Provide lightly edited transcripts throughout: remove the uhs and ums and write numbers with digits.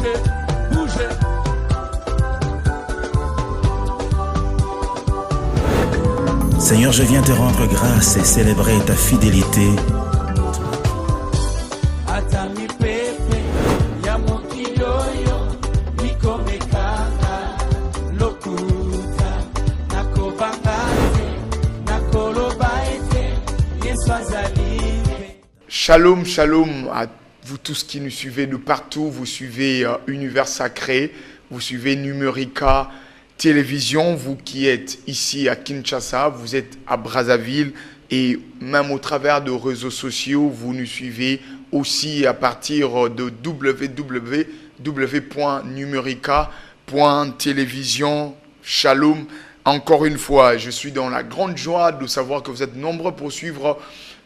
bougez, bougez. Seigneur, je viens te rendre grâce et célébrer ta fidélité. Shalom, shalom à vous tous qui nous suivez de partout. Vous suivez Univers Sacré, vous suivez Numérica Télévision, vous qui êtes ici à Kinshasa, vous êtes à Brazzaville et même au travers de réseaux sociaux, vous nous suivez aussi à partir de www.numerica.télévision. Shalom, encore une fois, je suis dans la grande joie de savoir que vous êtes nombreux pour suivre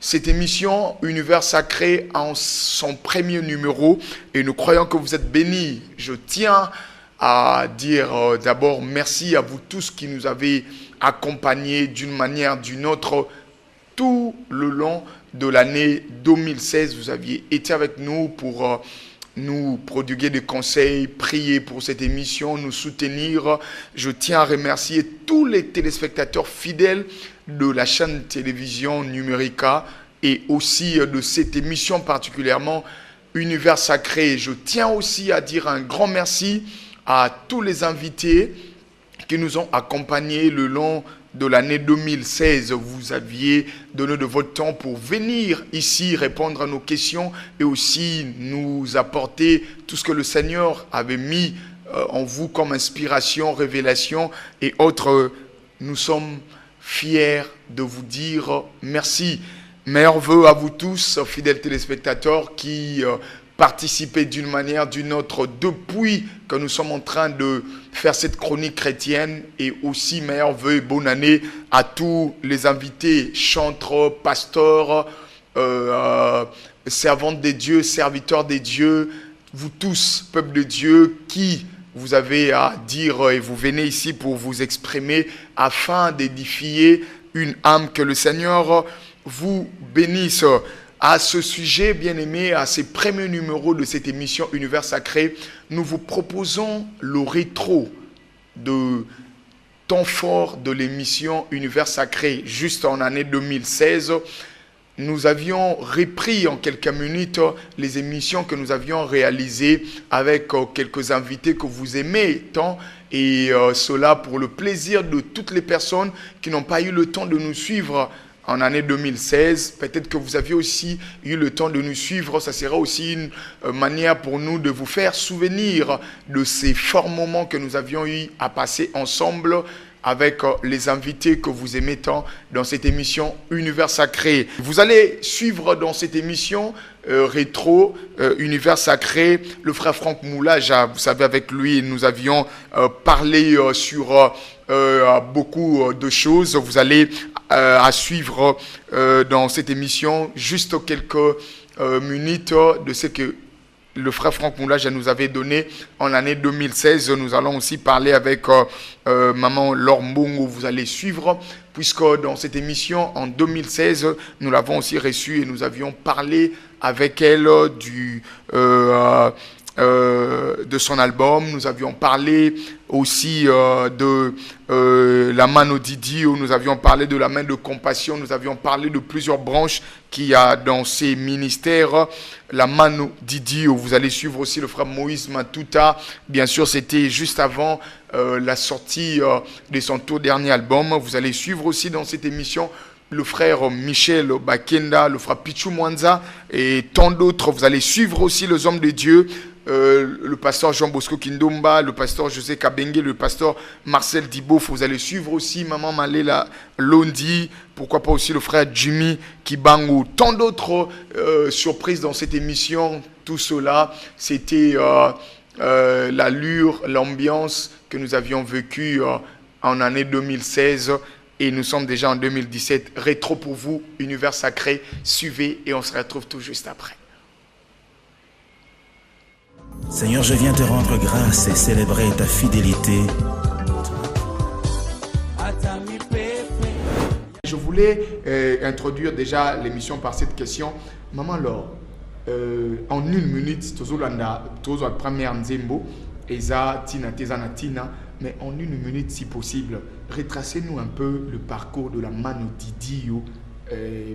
cette émission Univers Sacré en son premier numéro et nous croyons que vous êtes bénis. Je tiens à dire d'abord merci à vous tous qui nous avez accompagnés d'une manière ou d'une autre tout le long de l'année 2016. Vous aviez été avec nous pour nous prodiguer des conseils, prier pour cette émission, nous soutenir. Je tiens à remercier tous les téléspectateurs fidèles de la chaîne télévision Numérica et aussi de cette émission particulièrement Univers Sacré. Je tiens aussi à dire un grand merci à tous les invités qui nous ont accompagnés le long de l'année 2016. Vous aviez donné de votre temps pour venir ici répondre à nos questions et aussi nous apporter tout ce que le Seigneur avait mis en vous comme inspiration, révélation et autres. Nous sommes fiers de vous dire merci. Meilleurs vœux à vous tous, fidèles téléspectateurs qui participer d'une manière ou d'une autre depuis que nous sommes en train de faire cette chronique chrétienne et aussi meilleurs vœux et bonne année à tous les invités, chantres, pasteurs, servantes des dieux, serviteurs des dieux, vous tous, peuple de Dieu, qui vous avez à dire et vous venez ici pour vous exprimer afin d'édifier une âme. Que le Seigneur vous bénisse. À ce sujet, bien-aimé, à ces premiers numéros de cette émission Univers Sacré, nous vous proposons le rétro de temps fort de l'émission Univers Sacré. Juste en année 2016, nous avions repris en quelques minutes les émissions que nous avions réalisées avec quelques invités que vous aimez tant. Et cela pour le plaisir de toutes les personnes qui n'ont pas eu le temps de nous suivre en année 2016, peut-être que vous aviez aussi eu le temps de nous suivre. Ça sera aussi une manière pour nous de vous faire souvenir de ces forts moments que nous avions eu à passer ensemble avec les invités que vous aimez tant dans cette émission Univers Sacré. Vous allez suivre dans cette émission rétro Univers Sacré le frère Franck Moulage. Vous savez, avec lui nous avions parlé sur beaucoup de choses. Vous allez à suivre dans cette émission juste quelques minutes de ce que le frère Franck Moulage nous avait donné en l'année 2016. Nous allons aussi parler avec maman Laure Mbongo. Vous allez suivre, puisque dans cette émission en 2016, nous l'avons aussi reçue et nous avions parlé avec elle de son album. Nous avions parlé aussi de la main au Didi, où nous avions parlé de la main de compassion. Nous avions parlé de plusieurs branches qu'il y a dans ces ministères. La main au Didi, où vous allez suivre aussi le frère Moïse Matuta. Bien sûr, c'était juste avant la sortie de son tout dernier album. Vous allez suivre aussi dans cette émission le frère Michel Bakenda, le frère Pichou Mwanza et tant d'autres. Vous allez suivre aussi les hommes de Dieu, le pasteur Jean Bosco Kindomba, le pasteur José Kabenge, le pasteur Marcel Dibof. Vous allez suivre aussi Maman Malela Londi, pourquoi pas aussi le frère Jimmy Kibangu, tant d'autres surprises dans cette émission. Tout cela, c'était l'allure, l'ambiance que nous avions vécue en année 2016. Et nous sommes déjà en 2017. Rétro pour vous, Univers Sacré. Suivez et on se retrouve tout juste après. Seigneur, je viens te rendre grâce et célébrer ta fidélité. Je voulais introduire déjà l'émission par cette question. Maman Laure, en une minute, tous la première nzembo, eza tina tezana tina, mais en une minute si possible, retracez-nous un peu le parcours de la Mano Didi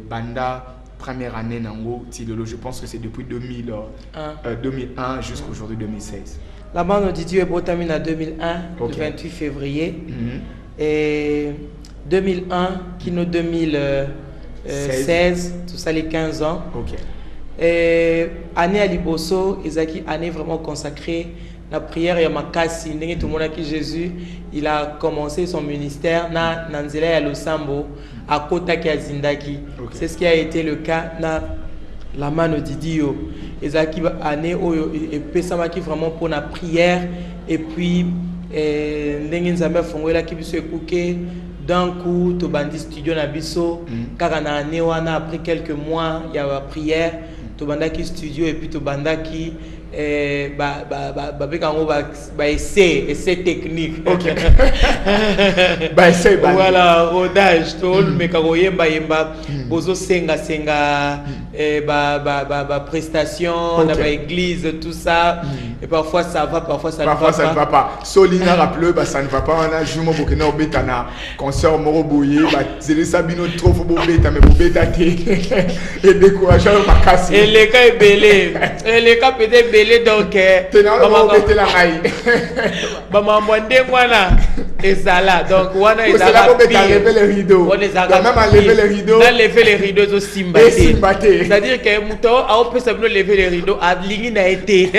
Banda première année Nango Tilolo. Je pense que c'est depuis 2001 jusqu'aujourd'hui 2016. La Mano Didi est botamine en 2001, le 28 février. Et 2001, Kino 2016, tout ça les 15 ans. Et année à Liboso, Isaki, année vraiment consacrée. La prière et Makasi, tout le monde a qui Jésus, il a commencé son ministère na Nanzela ya Losambo à Kotaki à Zindaki. C'est ce qui a été le cas na la Mano Didio. Ezaki année oyo et pesamaki vraiment pour la prière et puis ndenge nzambe fongola ki biso ekuke d'un coup to bandi studio na biso car na année wana après quelques mois il y a la prière to bandaki studio et puis to bandaki essai technique. Voilà, rodage, tout mais quand yemba bozo senga prestation, na église, tout ça. Et parfois ça va, parfois ça ne va pas. Parfois ça ne va pas. Solina rappelé, ça ne va pas. On a joué pour que nous bétana concert moro bouillé, zélé sabino trop faut beta mais beta et décourager ma casse. Et les cas est belé, et les cas peut-être belé donc maman mwande mwana ezala donc wana ezala lever les rideaux on les a même enlever les rideaux dans lever les rideaux zo simbate c'est-à-dire que muto a peut savoir lever les rideaux a lingi na été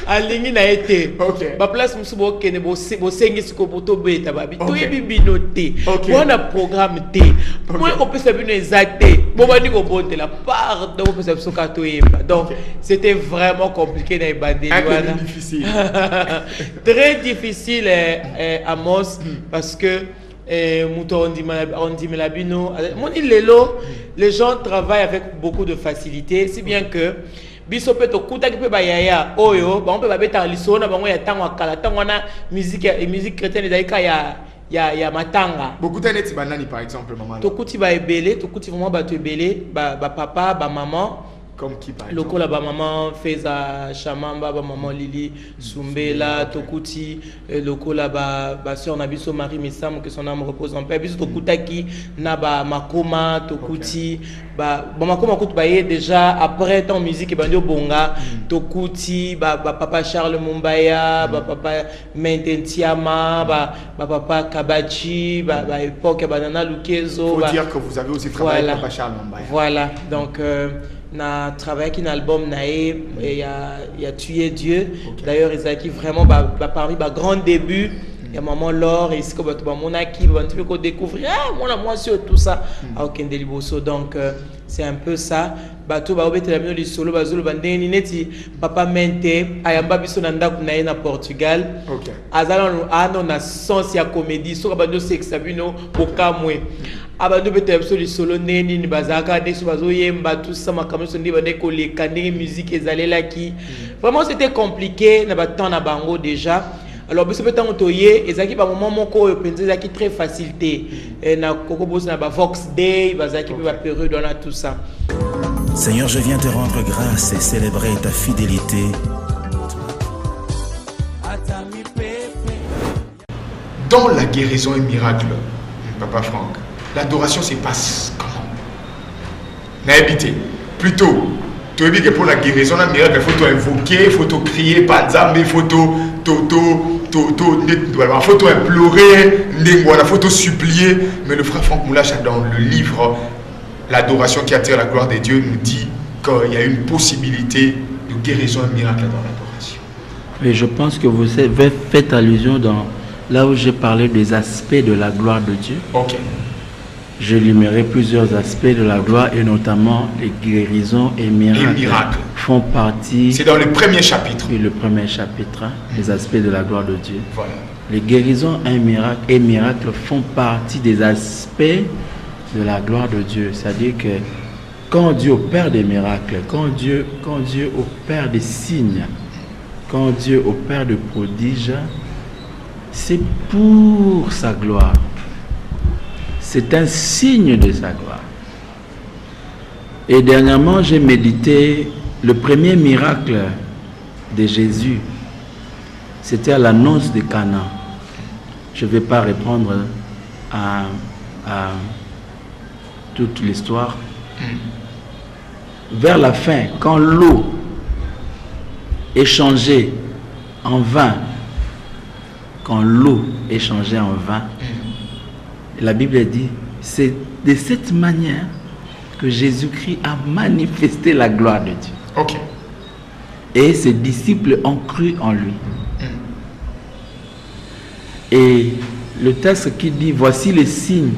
alingi na été ba place musubo kene bo sengi siko boto beta babi to yebi noté wana programme té moi on peut savoir exacté bon ba diko bonte la part donc on peut savoir soka to yemba donc c'était vraiment compliqué na ibandeli wana difficile très difficile Amos parce que on dit Melabino mon lelo les gens travaillent avec beaucoup de facilité si bien que biso pe to kuta ki pe ba yaya oyo ba on pe ba beta liso na bango ya tango kala tango na musique chrétienne daika ya matanga beaucoup de neti banani par exemple maman to kuti ba ebele to kuti vraiment ba to ebele ba papa ba maman comme qui par exemple loko la ba maman Feza Chamamba ba maman Lili Sumbela to kuti loko la ba sœur na biso Marie Missam que son âme repose en paix biso to kutaki na ba makoma to kuti ba makoma kutu ba déjà après ton musique bandi bonga to kuti ba papa Charles Mumbaya ba papa Mententiama ba papa Kabachi ba époque banana Lukezo faut dire que vous avez aussi travaillé avec papa Charles Mumbaya voilà donc na travaillé qui album naé et il y a tué Dieu d'ailleurs Isaki vraiment parmi ba grand début il y a maman Laure et ce que mon aki va tu peux découvrir moi sur tout ça à Okende Liboso donc c'est un peu ça bato ba obete la mino li solo bazolo bandeni neti papa mente ayamba biso na ndaku na na Portugal azala na sens ya comédie so bando sexa bino bokamwe abando bete biso li solo neni ni bazaka deso bazo yemba tout ça makambo so ndi bande ko le kandé musique ezalela ki vraiment c'était compliqué na ba temps na bango déjà. Alors, biso betango toye ezaki ba moment moko penza ezaki très facilité na koko boss na ba Vox Day bazaki ba période on a tout ça. Seigneur, je viens te rendre grâce et célébrer ta fidélité. Dans la guérison et miracle, Papa Franck, l'adoration se passe comment? N'habitez plutôt. Tu veux dire que pour la guérison, la miracle, il faut invoquer, il faut crier, pas d'âme, il faut implorer, il faut supplier. Mais le frère Franck Moulacha, dans le livre L'adoration qui attire la gloire de Dieu, nous dit qu'il y a une possibilité de guérison et miracle dans l'adoration. Et je pense que vous faites allusion dans là où j'ai parlé des aspects de la gloire de Dieu. Ok. J'énumérerai plusieurs aspects de la gloire et notamment les guérisons et miracles. Font partie. C'est dans le premier chapitre. Oui, le premier chapitre, les aspects de la gloire de Dieu. Voilà. Les guérisons et miracles font partie des aspects de la gloire de Dieu. C'est-à-dire que quand Dieu opère des miracles, quand Dieu opère des signes, quand Dieu opère des prodiges, c'est pour sa gloire. C'est un signe de sa gloire. Et dernièrement, j'ai médité le premier miracle de Jésus. C'était à la noce de Cana. Je ne vais pas répondre à toute l'histoire. Vers la fin, quand l'eau est changée en vin, la Bible dit, c'est de cette manière que Jésus-Christ a manifesté la gloire de Dieu. Ok. Et ses disciples ont cru en lui. Et le texte qui dit, voici les signes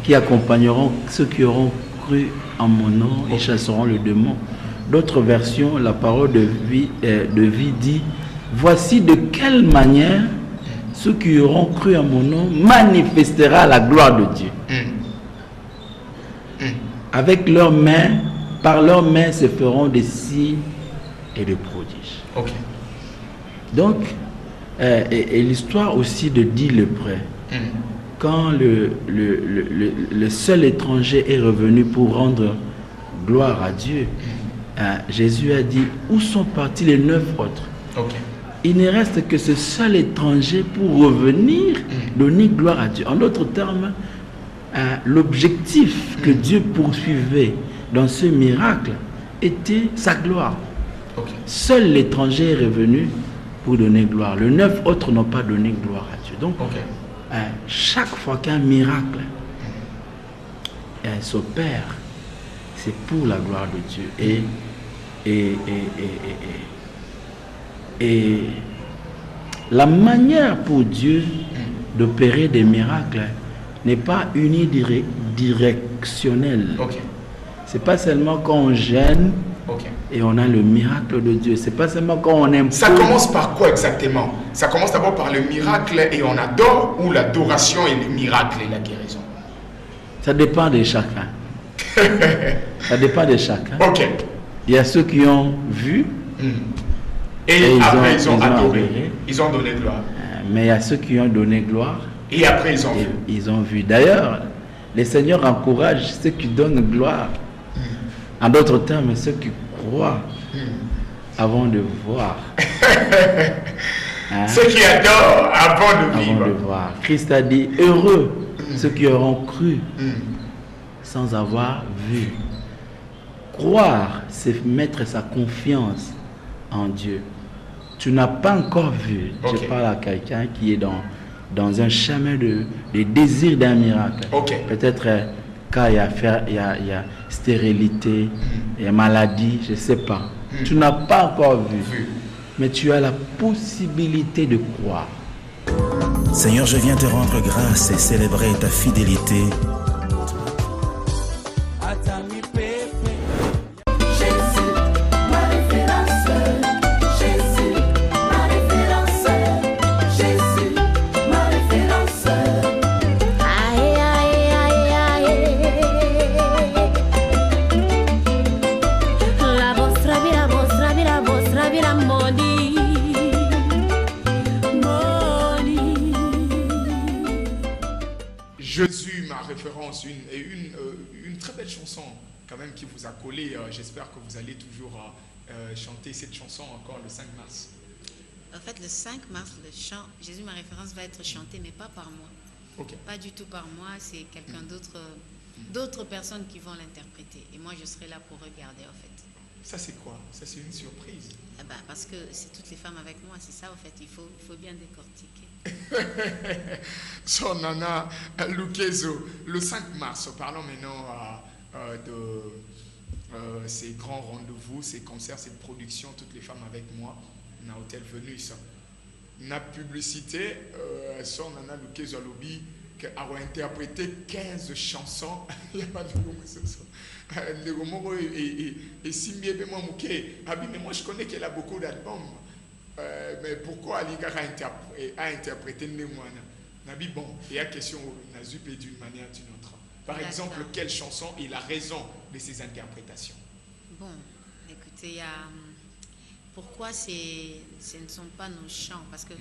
qui accompagneront ceux qui auront cru en mon nom, ils chasseront le démon. D'autres versions, la parole de vie dit, voici de quelle manière ceux qui auront cru en mon nom manifestera la gloire de Dieu. Avec leurs mains, par leurs mains se feront des signes et des prodiges. Ok. Donc, et l'histoire aussi de dit le prêt. Quand le seul étranger est revenu pour rendre gloire à Dieu, Jésus a dit, où sont partis les 9 autres? Ok. Il ne reste que ce seul étranger pour revenir donner gloire à Dieu. En d'autres termes, l'objectif que Dieu poursuivait dans ce miracle était sa gloire. Ok. Seul l'étranger est revenu pour donner gloire. Les 9 autres n'ont pas donné gloire à Dieu. Donc, Ok. chaque fois qu'un miracle s'opère, c'est pour la gloire de Dieu. Et la manière pour Dieu d'opérer des miracles n'est pas unidirectionnelle. Ok. C'est pas seulement quand on gêne Ok. et on a le miracle de Dieu. C'est pas seulement quand on impose. Ça commence par quoi exactement? Ça commence d'abord par le miracle et on adore, ou l'adoration et le miracle et la guérison? Ça dépend de chacun. Ça dépend de chacun. Ok. Il y a ceux qui ont vu. Et après, ils ont adoré. adoré. Ils ont donné gloire. Mais il y a ceux qui ont donné gloire. Et après, ils ont Et vu. ils ont vu. D'ailleurs, le Seigneur encourage ceux qui donnent gloire. En d'autres termes, ceux qui croient avant de voir. Hein? Ceux qui adorent avant de vivre. Avant de voir. Christ a dit, heureux ceux qui auront cru sans avoir vu. Croire, c'est mettre sa confiance en Dieu. Tu n'as pas encore vu. Ok. Je parle à quelqu'un qui est dans un chemin de désir d'un miracle. Ok. Peut-être quand il y a stérilité, il y a maladie, je ne sais pas. Tu n'as pas encore vu. Mais tu as la possibilité de croire. Seigneur, je viens te rendre grâce et célébrer ta fidélité. Jésus, ma référence, une très belle chanson quand même qui vous a collé. J'espère que vous allez toujours chanter cette chanson encore le 5 mars. En fait, le 5 mars, le chant Jésus, ma référence, va être chanté, mais pas par moi. Ok. Pas du tout par moi, c'est quelqu'un d'autre, d'autres personnes qui vont l'interpréter. Et moi, je serai là pour regarder, en fait. Ça, c'est quoi? Ça, c'est une surprise. Eh ben, parce que c'est toutes les femmes avec moi, c'est ça, en fait. Il faut bien décortiquer. Son Nana Lukezo, le 5 mars, parlons maintenant de ces grands rendez-vous, ces concerts, ces productions, toutes les femmes avec moi, na Hôtel Venus. Na publicité, son Nana Lukezo a lobby a interprété 15 chansons. Il y a pas de et Simbi et moi, mais moi je connais qu'elle a beaucoup d'albums. Mais pourquoi Aliga a interprété Némoana? Nabi, bon, il y a question Nazupé d'une manière ou d'une autre. Par exemple, quelle chanson est la raison de ces interprétations? Bon, écoutez, il y a. Pourquoi ce ne sont pas nos chants? Parce que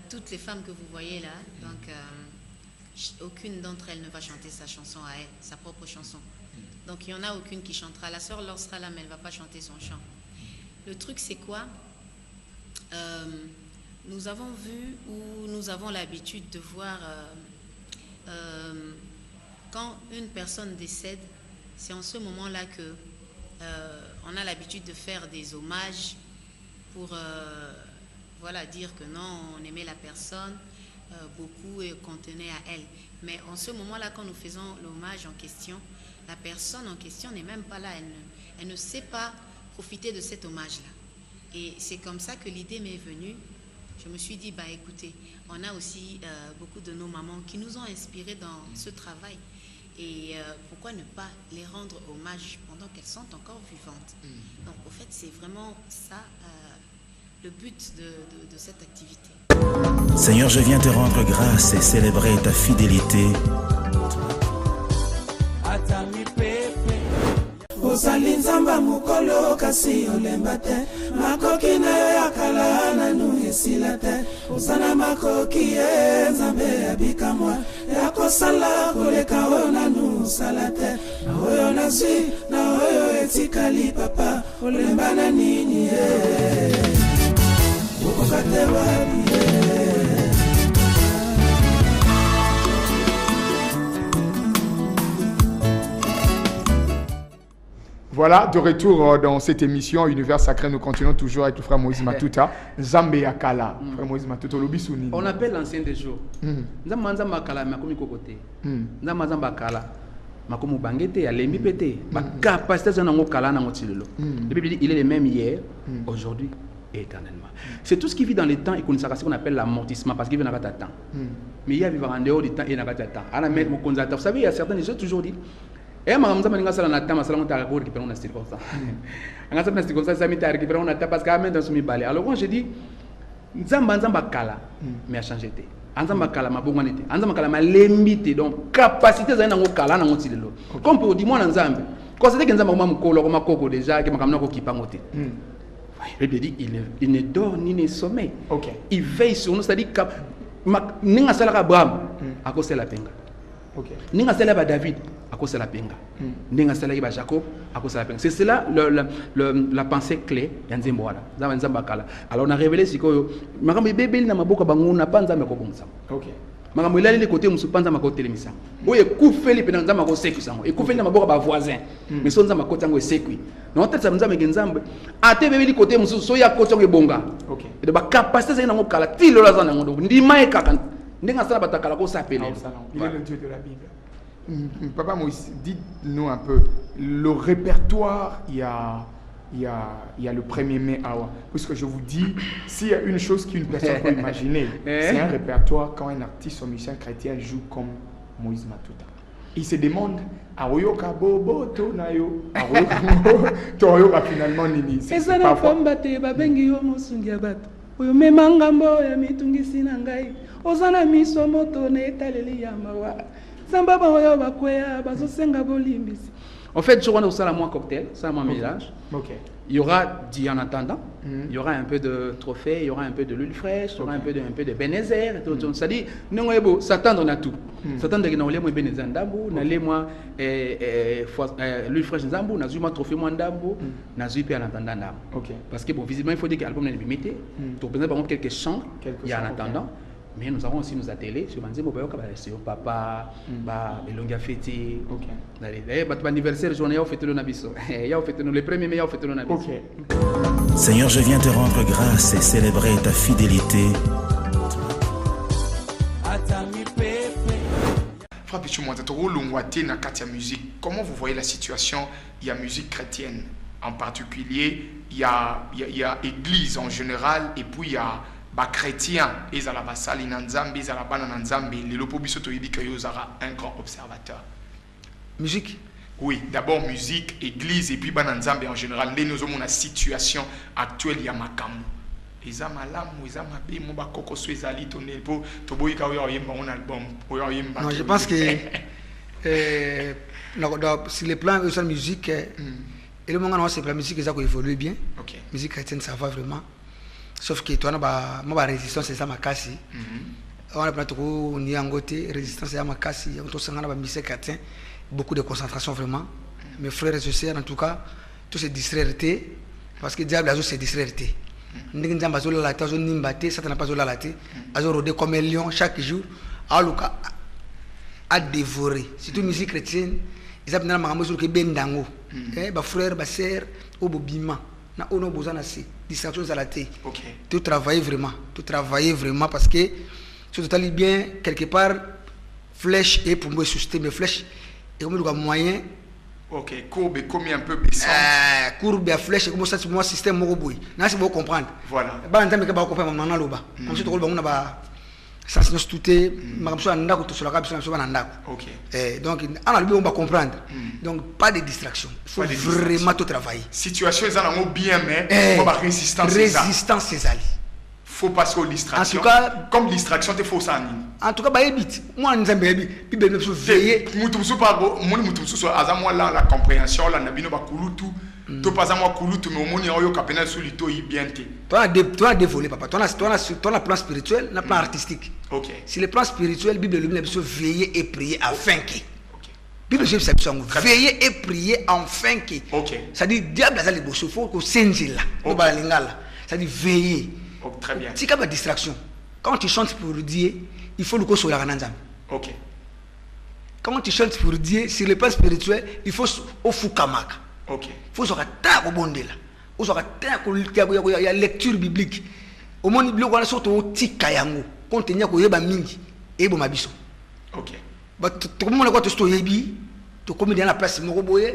toutes les femmes que vous voyez là, donc aucune d'entre elles ne va chanter sa chanson à elle, sa propre chanson. Donc il n'y en a aucune qui chantera. La sœur Laure sera là, mais elle ne va pas chanter son chant. Le truc, c'est quoi? Nous avons vu ou nous avons l'habitude de voir quand une personne décède, c'est en ce moment-là que on a l'habitude de faire des hommages pour voilà, dire que non, on aimait la personne beaucoup et qu'on tenait à elle. Mais en ce moment-là, quand nous faisons l'hommage en question, la personne en question n'est même pas là. Elle ne sait pas profiter de cet hommage-là. Et c'est comme ça que l'idée m'est venue. Je me suis dit, bah écoutez, on a aussi beaucoup de nos mamans qui nous ont inspirés dans ce travail. Et pourquoi ne pas les rendre hommage pendant qu'elles sont encore vivantes? Donc, au fait, c'est vraiment ça le but de cette activité. Seigneur, je viens te rendre grâce et célébrer ta fidélité. Osali nzamba mukolo kasi olemba te makoki na yo ya kala nanu esila te osana makoki ye nzambe ya bikamwa ya kosala koleka oyo nanu osala te na oyo nazwi na oyo etikali papa olemba na nini ye okoka te wapi ye. Voilà, de retour dans cette émission Univers Sacré. Nous continuons toujours avec le frère Moïse Matuta. Nzambe Yakala. Frère Moïse Matuta, l'obisuni. On appelle l'ancien des jours. Nzamba Makala, makomi kokote. Nzamba Makala, makomi bangete, ya lembi pete. Ma capacité de nango kala nango tilelo. La Bible dit il est le même hier, aujourd'hui et éternellement. C'est tout ce qui vit dans les temps et qu'on appelle l'amortissement parce qu'il vient à temps. Mais il y a vivre en dehors du temps et il n'y a pas de temps. Vous savez, il y a certains, j'ai toujours dit. Et je suis dit que je récupérer un style comme ça. Parce que alors moi j'ai dit, Nzamba kala, mais a changé. Nzamba kala ma bongo nete. Nzamba kala ma lembite donc capacité za nango kala nango tilelo. Comme pour dire moi Nzambe. Quand c'est que Nzamba ma mukolo ko makoko déjà que makamna ko kipango te. Il dit il ne dort ni ne sommeille. OK. Il veille sur nous, c'est-à-dire que ninga sala Abraham à cause de la penga. OK. Ninga sala ba David à cause de la penga. Ninga sala ba Jacob à cause de la penga. C'est cela la pensée clé ya Nzembo wala. Nzamba kala. Alors on a révélé sikoyo makambo bébé na maboka bangu na panza me ko bomsa. OK. Makambo ilali le côté musu panza makoti lemisa. Oye kufeli pe na Nzamba ko seku sango. E kufeli na maboka ba voisin. Mais so Nzamba koti yango sekui. Na otetse Nzamba ngenzambe ate bébé li côté musu so ya koti yango bonga. OK. Et ba capacité za ngo kala tilo la za ngo ndima e kaka. Ndenga sala batakala ko sapele. Il est le Dieu de la Bible. Papa Moïse, dites-nous un peu, le répertoire, il y a le 1er mai, puisque je vous dis, s'il y a une chose qu'une personne peut imaginer, c'est un répertoire quand un artiste ou musicien chrétien joue comme Moïse Matuta. Il se demande, Aroyoka Bobo, Tonayo, Aroyoka finalement Nini. C'est ça la femme batte, babengi yo mosungia batte. Oyo memangambo ya mitungisi na ngai. Ozana miso moto na etaleli ya mawa. Zamba oyo bakwea bazosenga bolimbisi. En fait, je vais faire un cocktail, ça un mélange. OK. Il y aura dit en attendant, il y aura un peu de trophée, il y aura un peu de l'huile fraîche, il y aura un peu de Bénézer, c'est-à-dire nous on s'attendre à tout. S'attendre que nous allons Bénézer ndambu, nous allons l'huile fraîche ndambu, nous allons trophée ndambu, nous allons en attendant ndambu. OK. Parce que bon visiblement il faut dire que l'album n'est pas limité. Donc par exemple quelques chants, il y a en attendant. Mais nous avons aussi nos ateliers sur Manzembo Bayoka, sur Papa, Elonga Feti. OK. D'ailleurs, votre anniversaire, journée, on fait le nabiso. On fait le 1er mai, on fait le nabiso. OK. Seigneur, je viens te rendre grâce et célébrer ta fidélité. Frère Pichumouata, na katia musique. Comment vous voyez la situation? Il y a musique chrétienne en particulier, il y a église en général, et puis il y a chrétiens, ils ont la basali nanzambi, ils ont la banane nanzambi, les lopobiso toyibi que ils aura un grand observateur. Musique. Oui, d'abord musique, église et puis bananzambi en général. Nous avons la situation actuelle, il y a makam. Ils ont malam, ils ont mabé, mon bakoko suezali tonel pour toboika oyo yemba un album, oyo yemba. Non, je pense que sur les plans de la musique, et le moment c'est la musique qui évolue bien. OK. Musique chrétienne ça va vraiment. Sauf que toi, ma résistance, c'est ça ma casse. On a plein de résistance, c'est ça ma casse. On a musique chrétien, beaucoup de concentration vraiment. mes frères et sœurs, en tout cas, tous se distraire, parce que le diable a se distraire. Satan n'a pas zolalaté, a rodé comme un lion chaque jour, a dévoré. Surtout les musiques chrétiennes, ils ont besoin de bendango. Mes frères, mes sœurs, au bobima, na ono besoin de distraction zalaté. Tu travailles vraiment parce que si tu as bien quelque part flèche et pour me susciter mes flèches et comme le moyen. Ok, courbe et commis un peu baissante. Courbe et flèche, comme ça, c'est mon système moroboui. Là, c'est pour comprendre. Voilà. Bah, on va comprendre mon naloba. Comme si tu on a ça c'est tout est, ma comme ça on a tout sur la cabine, sur la ok. Donc, on va comprendre. Donc, pas de distraction. Il faut vraiment tout travailler. Situation est en bien, mais on va résistance. Résistance, c'est ça. Faut passer aux distractions. En tout cas, comme distraction, il faut ça. En tout cas, bah, moi, on aime bien, puis ben, nous veiller. La compréhension, la nabino ba kulutu, to pas moi kulutu, mais au moins on yo kapena sur lito y bien te. Toi dévolé papa. Toi la plan spirituel, la plan artistique. OK. Si le plan spirituel, Bible le dit veiller et prier afin que. Bible je sais ça veiller et prier afin que. OK. Ça dit diable ça les bosso faut que senji là. No ba lingala. Ça dit veiller. Très bien. Si comme distraction. Quand tu chantes pour Dieu, il faut le ko sur la kananzam. OK. Quand tu chantes pour Dieu, sur le plan spirituel, il faut au fukamaka. OK. Il faut se rattaquer au bonde là. Il faut se rattaquer à lecture biblique. Au monde biblique, on a surtout au tika yango. Contenu ko yeba mingi et bon mabiso. OK. Bah tout le monde ko to sto yebi, to comme dans la place moko boye,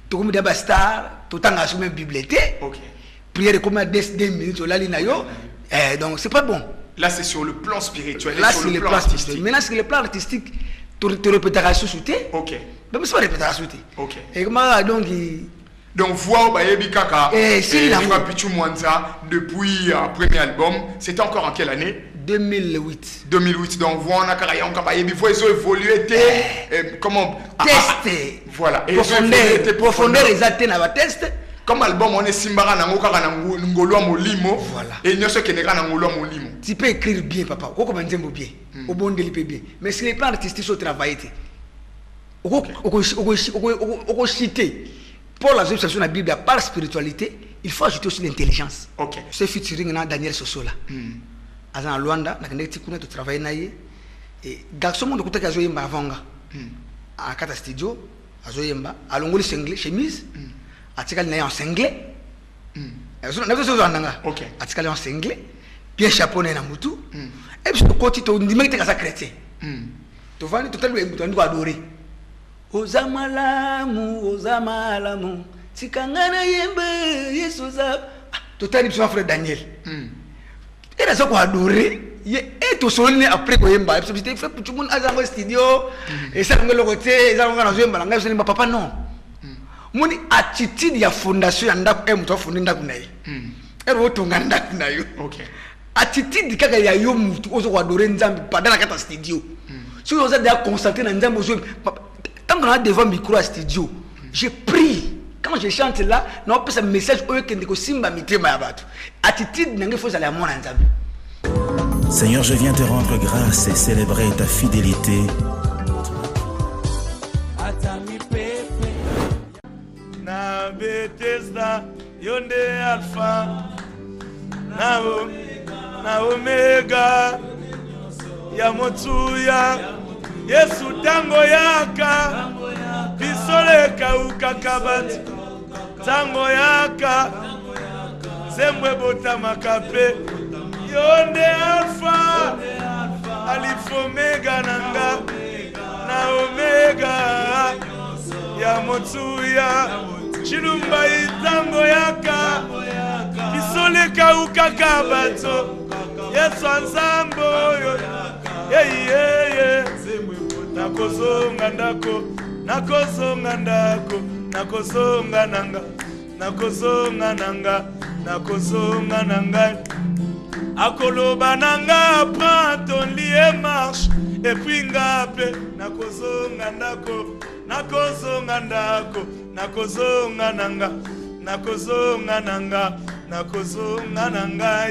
to comme dans star, to tanga sur même bibliothèque. OK. Prière comme à 10 minutes là lina yo. Donc c'est pas bon. Là c'est sur le plan spirituel. Là c'est le plan artistique. Maintenant sur le plan artistique, tu répéteras sous-té. OK. Mais c'est pas répéteras sous-té. OK. Et comment donc voir Bayebi Kaka si Pichu Mwanza depuis premier album, c'était encore en quelle année? 2008. 2008. Donc voir on a carrière on Bayebi faut évoluer comment tester. Voilà. Et profondeur exacte na ba test. Comme album on est simbara na ngoka na ngolo molimo. Voilà. Et nyoso keneka na ngolo molimo. Tu peux écrire bien papa. Ko ko banzembo bien. Au bon déliper bien. Mais si les plans artistiques sont travaillés. Au citer. Pour la situation de la Bible, par la spiritualité, il faut ajouter aussi l'intelligence. OK. Ce featuring na Daniel Sosola. Azan Luanda, na kende tikuna to travailler na ye. Et garçon monde kutaka zo yemba avanga. A kata studio, azo yemba, alongoli single chemise. Atikali na en single. Na zo zo nanga. OK. Atikali en single, bien chapeau na mutu. Et puis to koti to ndimaki te kasa chrétien. To vani to telu embuto ndo adorer. Ozamalamu tikangana yembe Yesu za totali biso frère Daniel et là ça quoi adorer et to solne après ko yemba parce que c'était fait pour tout le monde azango studio et ça ngelo côté ça ngana yemba ngana so yemba papa non moni attitude ya fondation ya ndako e muto fondé ndako na ye et roto nganda ndako na yo OK attitude kaka ya yo mutu ozo ko adorer nzambe pendant la kata studio si vous avez constaté dans nzambe ozo tant qu'on a devant micro à studio, je prie. Quand je chante là, non pas ce message que ndiko simba mitema ya batu. Attitude n'engé faut aller à mon nzambe. Seigneur, je viens te rendre grâce et célébrer ta fidélité. Na Bethesda yonde alpha na omega ya motsuya Yesu tango yaka bisole kauka kabati tango yaka zembwe bota makape yonde alpha alifo omega nanga na omega ya motsuya chilumba itango yaka bisole kauka kabato Yesu anzambo yo nakozonga ndako nakozonga ndako nakozonga nanga nakozonga nanga nakozonga nanga akoloba nanga prends ton lit et marche et puis ngape nakozonga ndako nakozonga ndako nakozonga nanga nakozonga nanga nakozonga nanga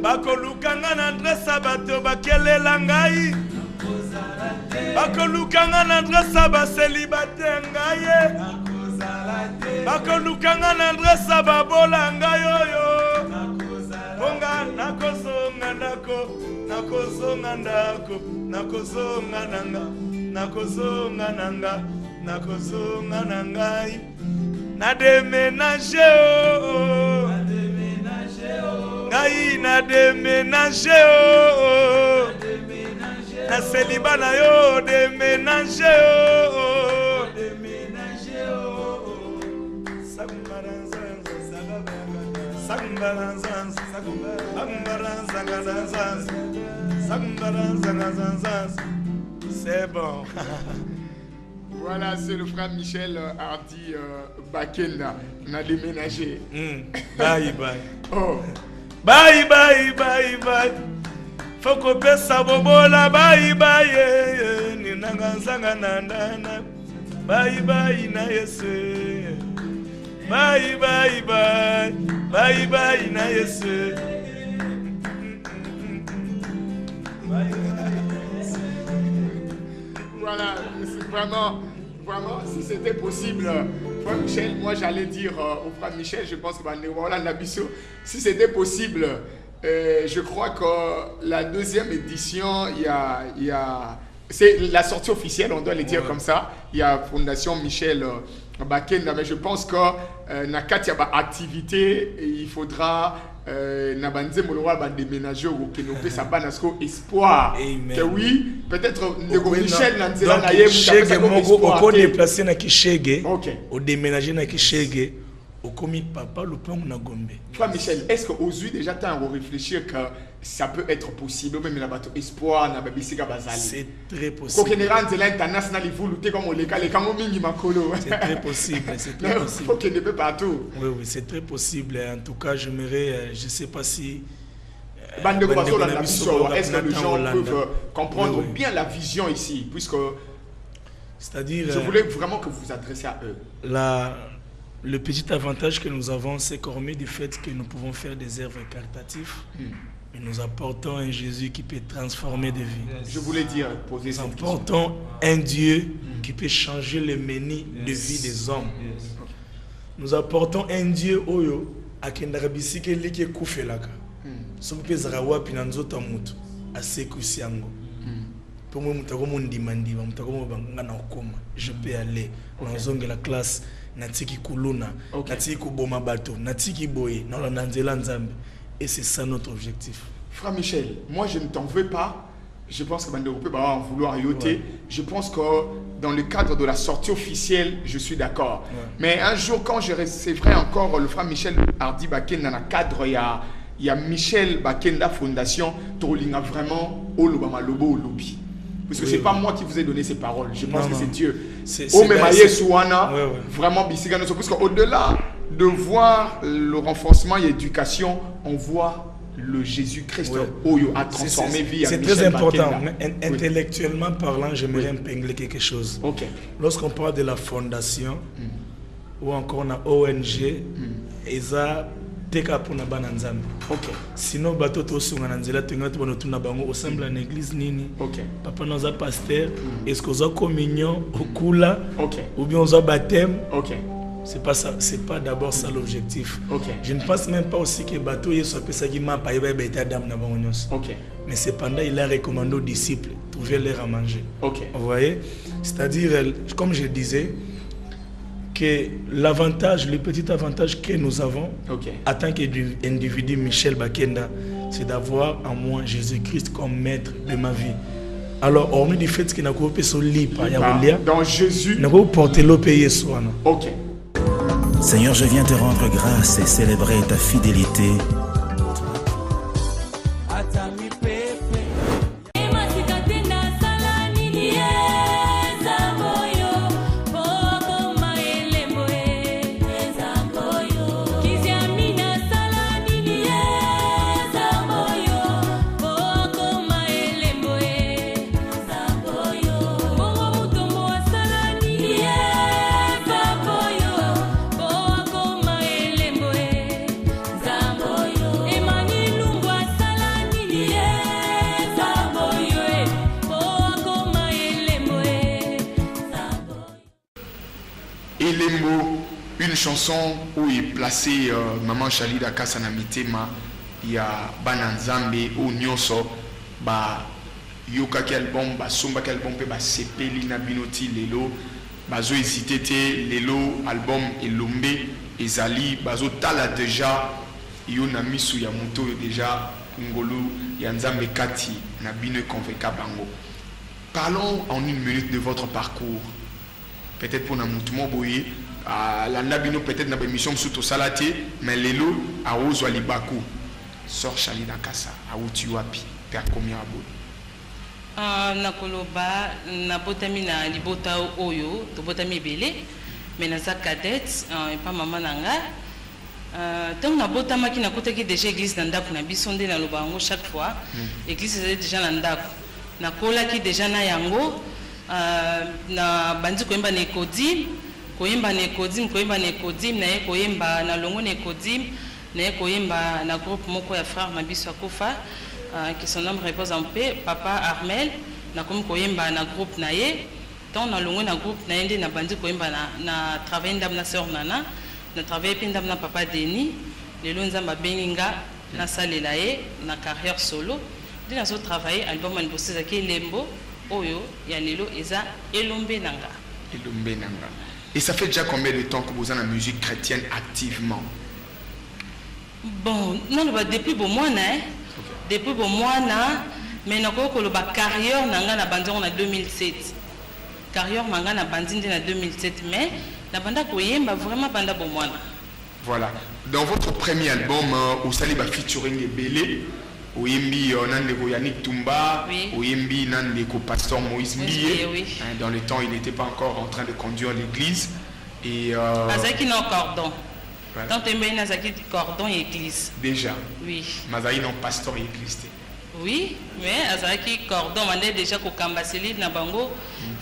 bakolukanga na adresse bato bakelela ngai bakolukanga na adresse baselibatere ngaye bakolukanga na adresse babola ngayoyo bonga nakozonga ndako nakozonga ndako nakozonga nanga nakozonga nanga nakozonga nangai na déménager oh ngai na déménager oh na célibat na yo déménager oh c'est bon. Voilà, c'est le frère Michel Hardy Bakenda. On a déménagé. Bye bye. Oh. Bye bye bye bye. Faut qu'on pèse sa bobola. Bye bye. Ni nanganzanga nandana. Bye bye na yesu. Bye bye bye. Bye bye na yesu. Voilà, vraiment, si c'était possible, frère Michel, moi j'allais dire au frère Michel, je pense que voilà, si c'était possible, je crois que la deuxième édition, il y a c'est la sortie officielle, on doit le dire comme ça. Il y a Fondation Michel Bakenda, mais je pense que Nakati a activité et il faudra Nabanze Molowa déménager au Kenopé Sabanasko espoir. Que oui, peut-être Michel Nanzela Naye Moko déplacer na Kishege, au déménager na Kishege, au commis papa le plan na Gombe. Frère Michel, est-ce qu'aujourd'hui déjà tu as réfléchir que ça peut être possible, même la bateau espoir na babisika bazali? C'est très possible. C'est très possible, c'est très possible. Faut qu'il ne peut partout. Oui, c'est très possible. En tout cas, j'aimerais, je ne sais pas si est-ce que les gens peuvent comprendre bien la vision ici, puisque c'est-à-dire je voulais vraiment que vous vous adressiez à eux. Le petit avantage que nous avons, c'est qu'hormis du fait que nous pouvons faire des œuvres caritatives, nous apportons un Jésus qui peut transformer des vies. Je voulais dire, poser nous apportons un Dieu qui peut changer le menu de vie des hommes. Nous apportons un Dieu oyo akendarabisike like kufelaka. Sope zarawa pinanzota mutu asekusiango. Pour moi mutakomo ndimandi, mutakomo bangana okoma. Je peux aller dans la classe natiki kuluna, natiki kuboma bato, natiki boye, dans la nanzela nzambe. Et c'est ça notre objectif. Frère Michel, moi je ne t'en veux pas. Je pense que Bande peut en vouloir yoter. Je pense que dans le cadre de la sortie officielle, je suis d'accord. Mais un jour, quand je recevrai encore le frère Michel Hardy Bakenda dans le cadre, il y a Michel Bakenda Fondation, Tolinga vraiment Olobama Lobo Olobi. Parce que c'est pas moi qui vous ai donné ces paroles. Je pense que c'est Dieu. Vraiment, parce qu'au-delà de voir le renforcement et l'éducation, on voit le Jésus-Christ Oyo a transformé vie. C'est très important. Intellectuellement parlant, j'aimerais épingler quelque chose. Lorsqu'on parle de la fondation, ou encore on a ONG, ESA, Teka pour Nabana Nzambe. Sinon, bateau to sunga nanzela tenga to bono tuna bango au semble en église nini. Papa nous a pasteur, est-ce qu'on a communion au kula, ou bien on a baptême. C'est pas ça, c'est pas d'abord ça l'objectif. Je ne pense même pas aussi que bateau y soit ça qui m'a pas état d'âme na bango nyos. Mais cependant il a recommandé aux disciples trouver l'air à manger. Vous voyez, c'est-à-dire comme je disais que l'avantage, le petit avantage que nous avons en tant qu'individu Michel Bakenda, c'est d'avoir en moi Jésus-Christ comme maître de ma vie. Alors, hormis du fait qu'il n'a pas son lit, dans Jésus, n'a pas porté l'eau payé soi. Seigneur, je viens te rendre grâce et célébrer ta fidélité. Yeah. chanson où il est placé Maman Shalida Kasana Mitema, il y a Bananzambe ou Nyonso, yoka ki album, somba ki album pe sepeli na binoti lelo, bazo hésité lelo album Elombe, ezali, bazo tala déjà, yo na misu ya muto déjà, ngolu ya nzambe kati na bino convaincre bango. Parlons en une minute de votre parcours. Peut-être pour na mutu mo boye, la nabino peut-être na émission sous salate, mais lelo a ozo alibaku. Sors Shalida Kasa, a uti wapi, per combien abo? Nakoloba na botami na libota oyo, to botami belé, mais na za cadette, et pas maman nanga. Tant na botama ki na kotaki déjà église na ndako na bisonde na lobango chaque fois, église est déjà na ndako. Na kola ki déjà na yango, na bandi koyemba na ekodim, koyemba na ekodim, na ye koyemba na longo na ekodim, na ye koyemba na groupe moko ya frère Mabiso Akofa, qui son nom repose en paix, Papa Armel, na comme koyemba na groupe na ye, tant na longo na groupe na yende na bandi koyemba na travail ndam na sœur Nana, na travail puis ndam na Papa Denis, le lonzamba beninga na salela ye na carrière solo. Dina so travailler album an bossé zaki lembo oyo ya lelo eza elombe nanga. Elombe nanga. Et ça fait déjà combien de temps que vous êtes en musique chrétienne activement? Bon, non, depuis bon mois depuis bon mois mais na ko lo ba carrière nanga na bandi on a 2007. Carrière manga na bandi en 2007 mais na banda ko yemba vraiment banda bon mois. Voilà. Dans votre premier album au Saliba featuring Ebele, Oyembi Nandeko Yannick Tumba, Oyembi Nandeko Pasteur Moïse Mbiye. Dans le temps, il n'était pas encore en train de conduire l'église. Et Azaki non cordon. Tant que Nazaki cordon et église. Déjà. Oui. Mazaki non pasteur et église. Oui, mais Azaki cordon mandé déjà ko kambaseli na bango.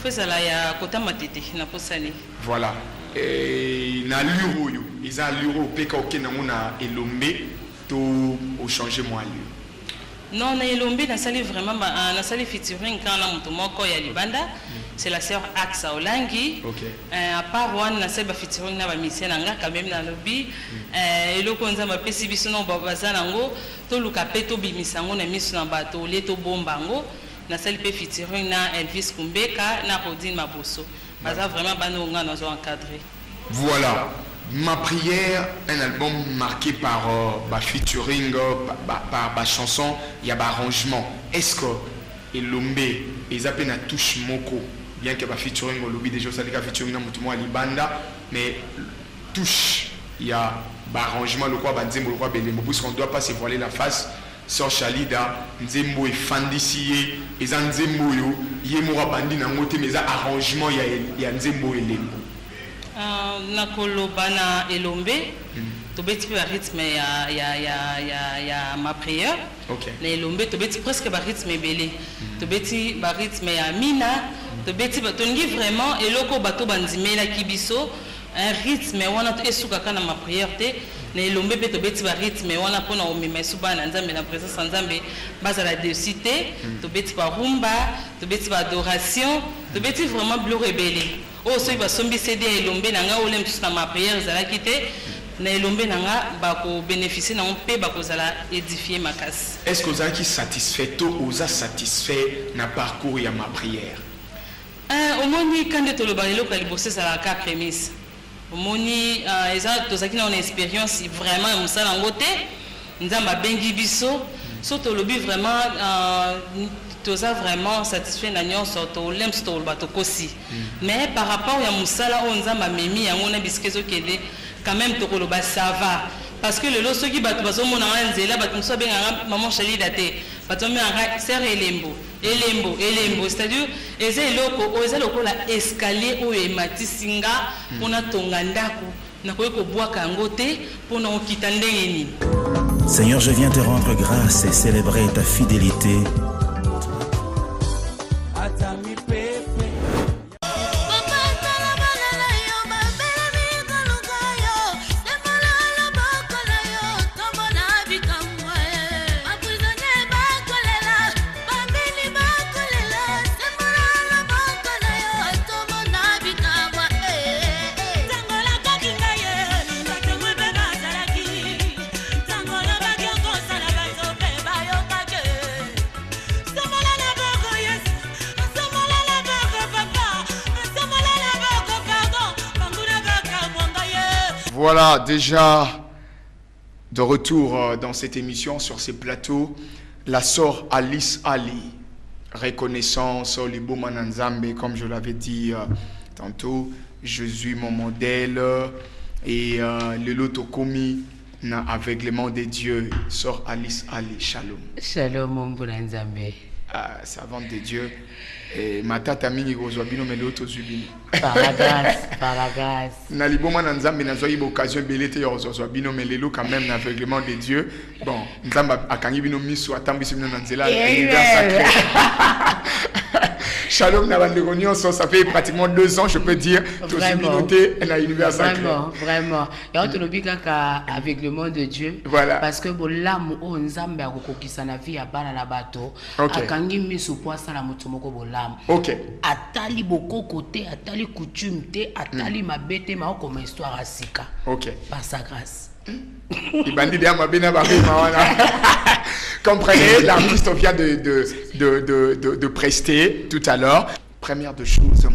Faisala ya kota matete na posani. Voilà. Et na luro yo, ils a luro peka oké na mona elombe to au changer moi lieu. Non, na elombe na sali vraiment na sali featuring quand na mutu moko ya libanda. C'est la sœur Axa Olangi. À part one na sali featuring na ba mission nga quand même na lobby. Eloko nzamba pesi biso no babazana ngo to luka peto bimisango na miso na bato leto bombango na sali pe featuring na Elvis Kumbeka na Rodine Maboso. Baza vraiment banonga nous ont encadré. Voilà. Ma prière, un album marqué par featuring, par chanson, il y a arrangement. Est-ce que Elombe, ils appellent la touche moko, bien que featuring au lobby déjà ça dit featuring na mutumo alibanda, mais touche, il y a arrangement le quoi banzembo le quoi belembo puisqu'on ne doit pas se voiler la face. Sœur Shalida, nzembo efandisiye, eza nzembo yo, yemora bandi na ngote mais arrangement ya nzembo elembo. Nakoloba na elombe to beti pe rythme ya ma prière. Na elombe to beti presque ba rythme belé. To beti ba rythme ya mina, to beti ba tongi vraiment eloko bato bandimela kibiso un rythme wana to esuka kana ma prière te. Na elombe pe to beti ba rythme wana pona omema suba na nzambe na présence nzambe bazala de cité, to beti ba rumba, to beti ba adoration, to beti vraiment bleu rebelle. Oh, so il va sombi CD elombe nanga olem tous na ma prière zala kité na elombe nanga ba ko bénéficier na on pe ba ko zala édifier ma casse. Est-ce que vous êtes satisfait ou vous êtes satisfait na parcours ya ma prière? Au moni quand de le balelo ka libosé zala ka prémisse. Au moni eza to zaki na on expérience vraiment musala ngote nzamba bengi biso so to lobi vraiment tous vraiment satisfait na nyonso to lem sto bato kosi mais par rapport ya musala on nzamba memi yango na biskezo kede quand même to koloba ça va parce que le lo soki bato bazo mona nzela bato so benga maman Shalida te bato me nga ser elembo c'est-à-dire eza loko la escalier o ematisinga pona tonga ndako na ko bwaka ngote pona okita ndenge ni. Seigneur, je viens te rendre grâce et célébrer ta fidélité. Voilà, déjà de retour dans cette émission, sur ces plateaux, la sœur Alice Ali, reconnaissance, Libo Mananzambe, comme je l'avais dit tantôt, Jésus mon modèle, et le Lotokomi, aveuglement des dieux, sœur Alice Ali, shalom. Shalom, mon Mananzambe. Savante de Dieu. Et ma tata mingi kozwabino mais l'autre zubino. Par la grâce, par la grâce. Na liboma na nzambe na zoyi occasion belete yo kozwabino mais lelo quand même l'aveuglement de Dieu. Bon, nzamba akangi bino miso atambisi bino na nzela univers sacré. Shalom na bandeko nyonso, ça fait pratiquement 2 ans je peux dire to zubinoté na univers sacré. Vraiment. Et on te lobi kaka aveuglement de Dieu. Voilà. Parce que bolamu o nzambe akokokisa na vie ya bana na bato. Akangi miso po asala moto moko bolamu. Ok. Atali boko côté, atali coutume te, atali mabete ma comme histoire asika. Ok. Par sa grâce. Comprenez, l'artiste vient de prester tout à l'heure. Première de choses,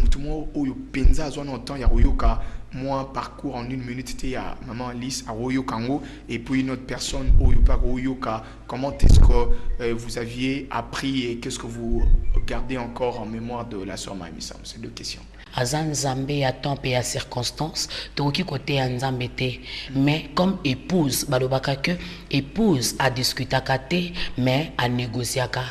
moi parcours en 1 minute, c'était à maman Alice à Oyokango et puis une autre personne Oyoka. Comment est-ce que vous aviez appris et qu'est-ce que vous gardez encore en mémoire de la sœur Maïmissam? C'est 2 questions. Azan Zambé à temps et à circonstance, toki côté Nzambete, mais comme épouse, balobaka que épouse a discuté kate, mais a négocié ka,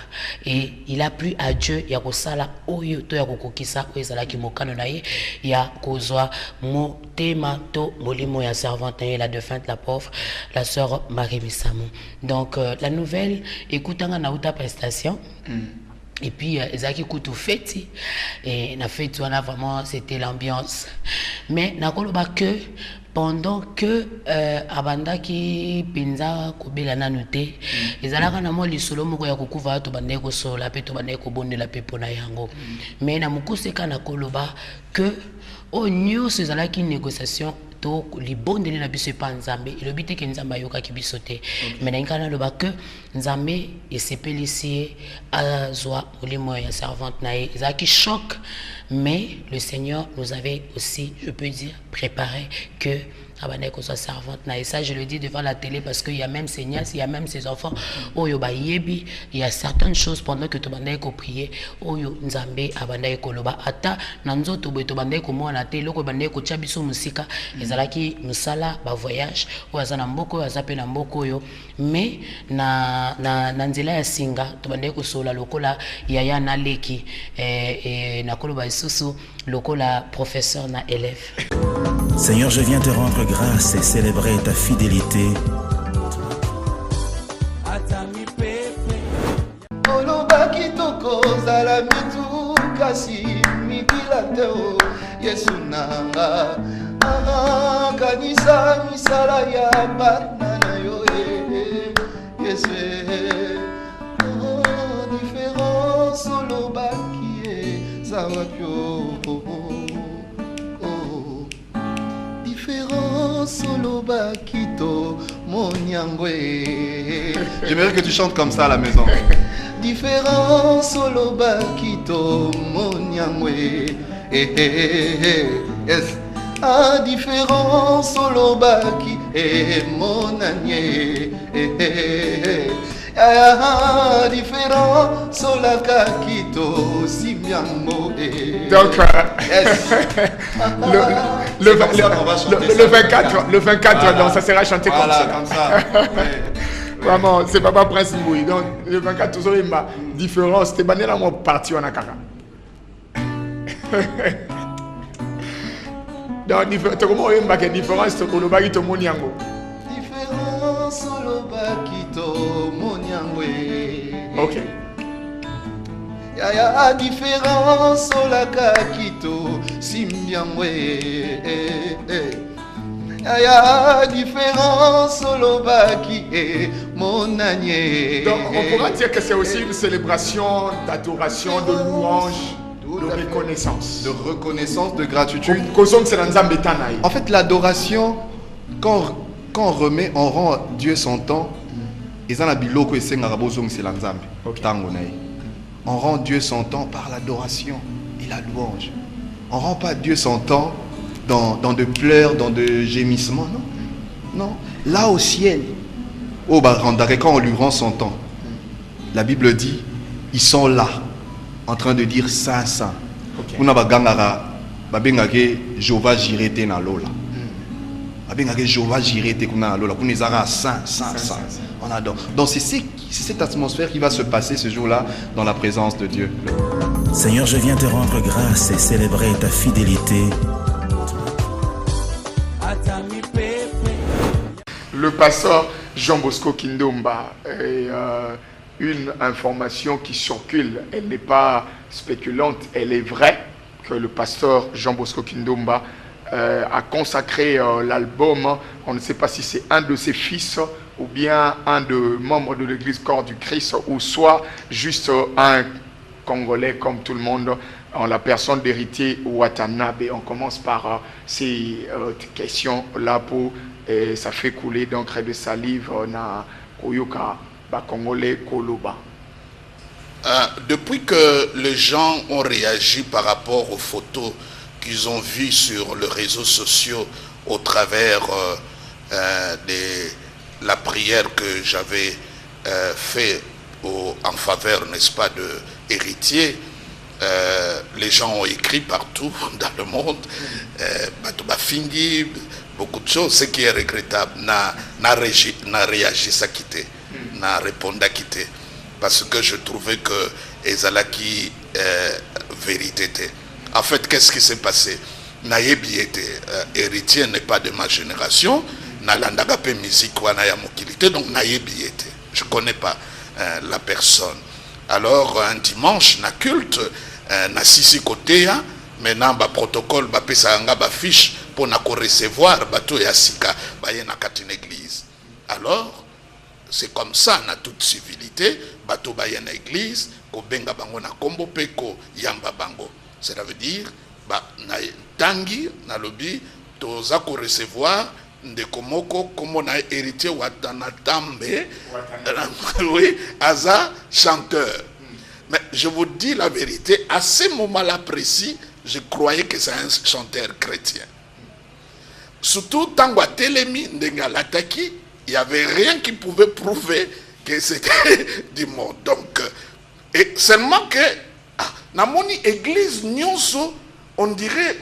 et il a plu à Dieu, ya kosala oyo to ya kokokisa ezala ki mokano na ye, ya kozwa mo tema to molimo ya servante la défunte la pauvre, la sœur Marie Missamu. Donc la nouvelle, écoutanga na uta prestation. Et puis, Zaki Koutou fêti. Et na fête, on a vraiment, c'était l'ambiance. Mais, na koloba que, pendant que Abanda qui pinza kobela nanute, ezalaka na mo lisolo moko ya kokuva to bande ko sola pe to bande ko bondela pe pona yango. Mais na mukoseka na koloba que o nyos ezalaki négociation to libondeli na biso pa nzambe ilobite ke nzambe ayoka ki biso te mais na nkana loba que nzambe esepelisi azwa molimo ya servante na ye ezaki choc mais le Seigneur nous avait aussi, je peux dire, préparé que soit servante. Et ça, je le dis devant la télé parce qu'il y a même ses nièces, il y a même ses enfants. Il y a certaines choses pendant que tu vas prier. Nzambe abanda ekoloba ata nanzo to beto banda ko mona te loko banda ko chabiso musika ezalaki musala ba voyage o azana mboko azape na mboko yo mais na nzela ya singa to banda ko sola lokola yaya na leki na koloba isusu lokola professeur na élève. Seigneur, je viens te rendre grâce et célébrer ta fidélité. Olobaki tokoza la mitu kasi mikila teo Yesu nanga kanisa misala ya bana na yo Yesu différence olobaki zawakyo solo bakito monyangwe. J'aimerais que tu chantes comme ça à la maison. Différent solo bakito monyangwe. Yes. Ah, différent solo baki monanye. Ah, différent solaka kito simyango. Donc yes. le 24 voilà. Donc ça sera chanté voilà, comme ça. Vraiment, c'est Papa Prince Mouy. Donc le 24 toujours il m'a différence. C'était banné dans mon parti en akaka. Donc différence. Comment il m'a que différence pour le bagi to moniango. Différence le bagi to moniango. Ok. Ya différence la kakito simbiangwe ya différence le baki mon anier. Donc on pourra dire que c'est aussi une célébration d'adoration, de louange, de reconnaissance. De reconnaissance, de gratitude. En fait, l'adoration, quand on remet, on rend Dieu son temps. C'est l'Anzambe. On rend Dieu son temps par l'adoration et la louange. On ne rend pas Dieu son temps dans de pleurs, dans de gémissements. Non. Non. Là au ciel, oh, bah, quand on lui rend son temps, la Bible dit, ils sont là, en train de dire Saint, Saint. On a babengake Jéhovah Jireh te na lola. Babengake Jéhovah Jireh te kuna lola. Kuna ezara Saint, Saint, Saint. On adore. Donc c'est cette atmosphère qui va se passer ce jour-là dans la présence de Dieu. Seigneur, je viens te rendre grâce et célébrer ta fidélité. Le pasteur Jean Bosco Kindomba, une information qui circule, elle n'est pas spéculante, elle est vraie, que le pasteur Jean Bosco Kindomba a consacré l'album, on ne sait pas si c'est un de ses fils ou bien un de membres de l'église Corps du Christ, ou soit juste un Congolais comme tout le monde, en la personne d'héritier Watanabe. On commence par ces questions-là pour ça fait couler d'encre de salive na Koyoka ba Congolais Koloba. Depuis que les gens ont réagi par rapport aux photos qu'ils ont vues sur les réseaux sociaux au travers de la prière que j'avais fait en faveur, n'est-ce pas, de héritiers, les gens ont écrit partout dans le monde, Batobafingi, beaucoup de choses, ce qui est regrettable, n'a réagi ça quitté, n'a répondu à quitter, parce que je trouvais que ezalaki vérité. En fait, qu'est-ce qui s'est passé? Nayebi était héritier, n'est pas de ma génération, nalandaka pe musique wana ya mokilité, donc nayebi était. Je connais pas la personne. Alors un dimanche na culte, na sisi côté ya, maintenant ba protocole ba pesa nga ba fiche pour na ko recevoir bato ya sika ba yena katine église. Alors c'est comme ça na toute civilité bato ba yena église ko benga bango na kombo pe ko yamba bango. Cela veut dire ba na tangi na lobi toza ko recevoir ndeko moko comme na héritier Watanabe, oui, aza chanteur. Mais je vous dis la vérité, à ce moment-là précis, je croyais que c'est un chanteur chrétien. Surtout, Tango Telemi, Ndengalataki, il n'y avait rien qui pouvait prouver que c'était du monde. Donc, et seulement que, dans mon église, nyonso, on dirait,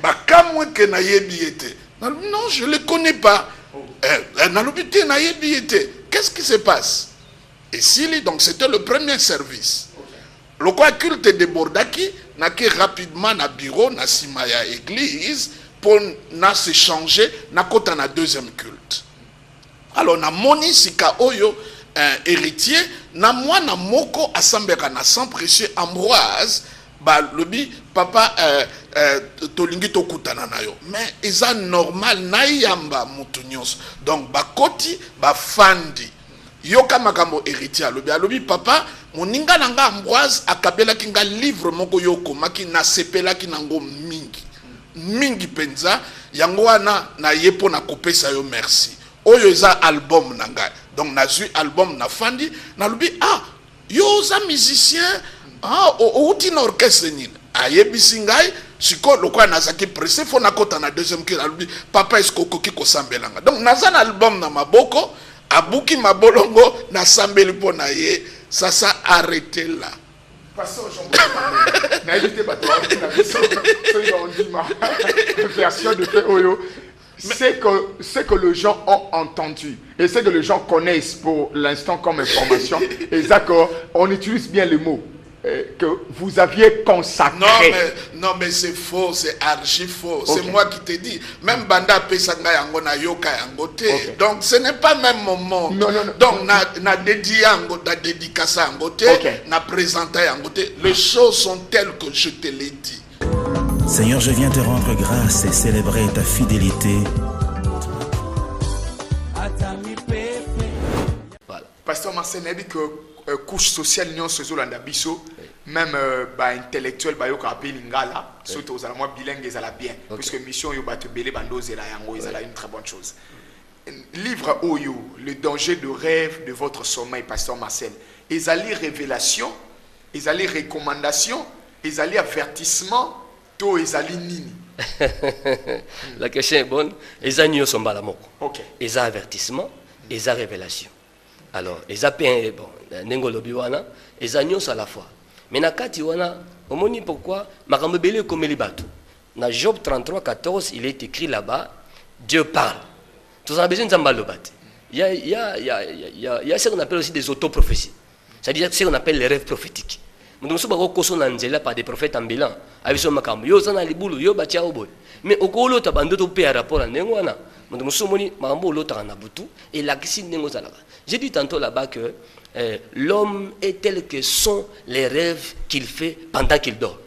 non, je ne le connais pas. Qu'est-ce qui se passe? Et si, donc, c'était le premier service. Le quoi culte de Bordaki n'a que rapidement na bureau na simaya église pour na se changer na kota na deuxième culte. Alors na moni sika oyo héritier na moi na moko asambeka na sang précieux Ambroise ba lobi papa tolingi tokutana na yo mais eza normal na yamba mutu nyonso donc ba koti ba fandi yoka makambo héritier alobi papa moninga nanga Ambroise akabela kinga livre moko yoko maki na sepela kinango mingi penza yango wana na yepo na kopesa yo merci oyo eza album nanga donc na zu album na fandi na lobi yo za musicien outi na orchestre nini ayebisi ngai siko lokwa nazaki pressé fo na kota na deuxième cœur alobi papa est-ce kokoki kosambelanga donc naza na album na maboko abuki mabolongo na sambeli po na ye ça s'est arrêté là. Pasteur Jean-Baptiste, n'hésitez pas version de fait Oyo, c'est que les gens ont entendu et c'est que les gens connaissent pour l'instant comme information et d'accord, on utilise bien le mot que vous aviez consacré. Non mais c'est faux, c'est archi faux. Okay. C'est moi qui te dis. Même Banda Pesanga yango na yoka yango te. Okay. Donc ce n'est pas même mon monde. Non. Donc na dédié yango, na dédicacé yango te, na présenté yango te. Les choses sont telles que je te l'ai dit. Seigneur, je viens te rendre grâce et célébrer ta fidélité. Voilà. Pasteur Marcel n'a dit que couche sociale non ce Zolanda biso même intellectuel ba yo ka pe lingala surtout aux allemands bilingues ils allaient bien puisque mission yo ba te belé bando zela yango ils allaient une très bonne chose. Livre Oyo, le danger de rêve de votre sommeil, pasteur Marcel. Ils allaient révélation, ils allaient recommandation, ils allaient avertissement, to ils allaient nini. La question est bonne. Ils ont son balamoko. Ok. Ils ont avertissement, ils ont révélation. Alors, ils ont peint, bon, Nengolobi wana, ils ont à la fois. Mais na kati wana, on moni pourquoi makambo belé comme les bateaux. Dans Job 33, 14, il est écrit là-bas, Dieu parle. Tout ça besoin de zambalobat. Il y a ce qu'on appelle aussi des autoprophéties. C'est-à-dire ce qu'on appelle les rêves prophétiques. Donc, si on a par des prophètes ambulants, avec son makambo, yo zana libulu, yo batia oboy. Mais au colo tabando to pe rapport à nengwana. Donc, si on makambo lota na butu et la kisi nengo zalaka. J'ai dit tantôt là-bas que l'homme est tel que sont les rêves qu'il fait pendant qu'il dort.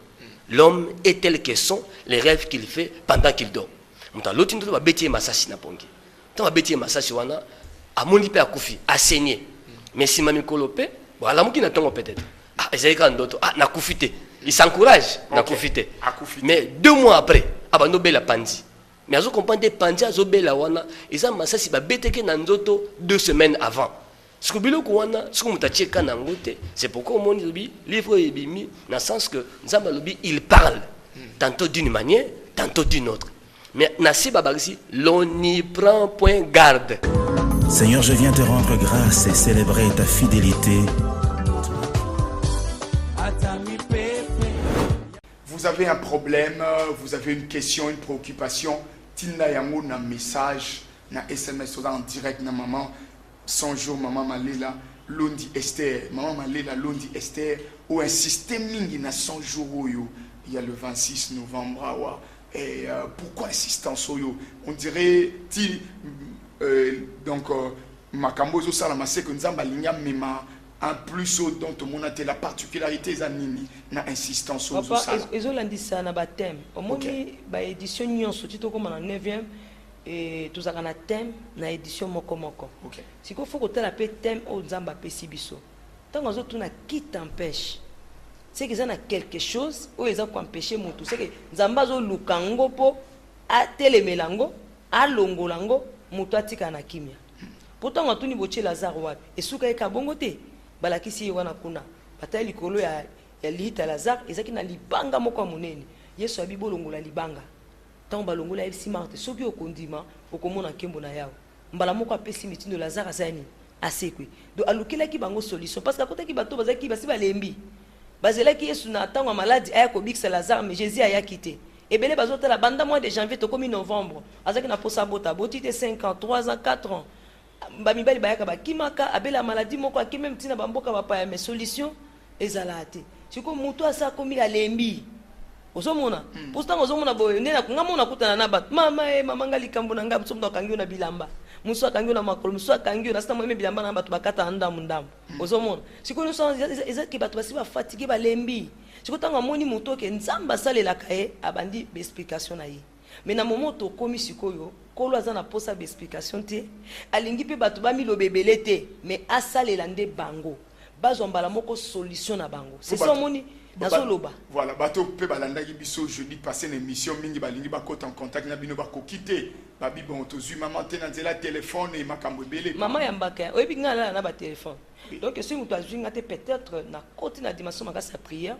L'homme est tel que sont les rêves qu'il fait pendant qu'il dort. Mouta l'autre nto ba betier masasi na pongi. Tant ba betier masasi wana a moni pe akufi, a saigné. Mais si mami kolope, bon la muki na tongo peut-être. Ah, Ezaïka Ndoto, ah, n'a koufité. Il s'encourage, n'a koufité. Mais 2 mois après, ah, bah, Nobel a pandi. Mais à ce qu'on des pandi, à Zobel a wana, ils ont massé si bah, béteke Nandoto 2 semaines avant. Ce que bilo kouana, ce que mutache kanangote, c'est pourquoi mon livre est bimi, dans le sens que Nzambalobi, il parle, tantôt d'une manière, tantôt d'une autre. Mais Nassi Babarisi, l'on n'y prend point garde. Seigneur, je viens te rendre grâce et célébrer ta fidélité. Vous avez un problème, vous avez une question, une préoccupation, tinda yango na message, na SMS en direct na maman, 100 jours maman Malela, lundi Esther, maman Malela lundi Esther, ou un système mingi na 100 jours oyo, il y a le 26 novembre, et pourquoi insistance oyo? On dirait donc makambo zo sala masé que nzamba linya mema. En plus, dont on a la particularité zanini na insistance aux papa ezolandisa na ba thème omoni ba édition nyonso tito comme na 9e et tout ça na thème na édition moko moko. Si ko faut que tu la thème au nzamba pesi biso tant que tout na qui t'empêche c'est que ça na quelque chose ou ils ont empêché mutu c'est que nzamba zo lukango po a telemelango a longolango mutu atika na kimia pourtant on tuni boche Lazare wapi esuka eka bongo te balakisi wana kuna bataille likolo ya lita Lazare ezaki na libanga moko monene Yesu abi bolongola libanga tant balongola ebisi marte soki okondima okomona nkembo na yawo mbala moko apesi mitindo Lazare azani asekwe do alukelaki bango solution parce que akotaki bato bazaki basi balembi bazelaki Yesu na tango maladie aya kobikisa Lazare mais Jésus aya quitté ebele bazotala banda mois de janvier to komi novembre azaki na posa bota botite 5 ans 3 ans 4 ans bamibali bayaka bakimaka abela maladie moko akime mtina bamboka bapaya mais solution ezalate siko mutu asa komi alembi ozomona pourtant ozomona boye ndena kungamona kutana na bat mama mama ngali kambo na ngam somdo kangi na bilamba musu akangi na makolo musu akangi na sita bilamba na batu bakata ndamu ozomona siko no sans ezaki batu basi ba fatigué balembi siko tanga moni mutu ke nzamba salela kae abandi be explication na ye mais na moment to komi sikoyo kolo azana posa be explication te alingi pe batu ba milo bebele te mais asalela nde bango bazombala moko solution na bango c'est ça moni nazoloba voilà bato pe balanda ki biso jeudi passé une émission mingi balingi bakota en contact na bino bakokite babi bon tozui maman te na nzela téléphone et makambo ebele maman ya mbaka oyebi ngala na ba téléphone donc si mutu azwi ngate peut-être na côté na dimension makasa prière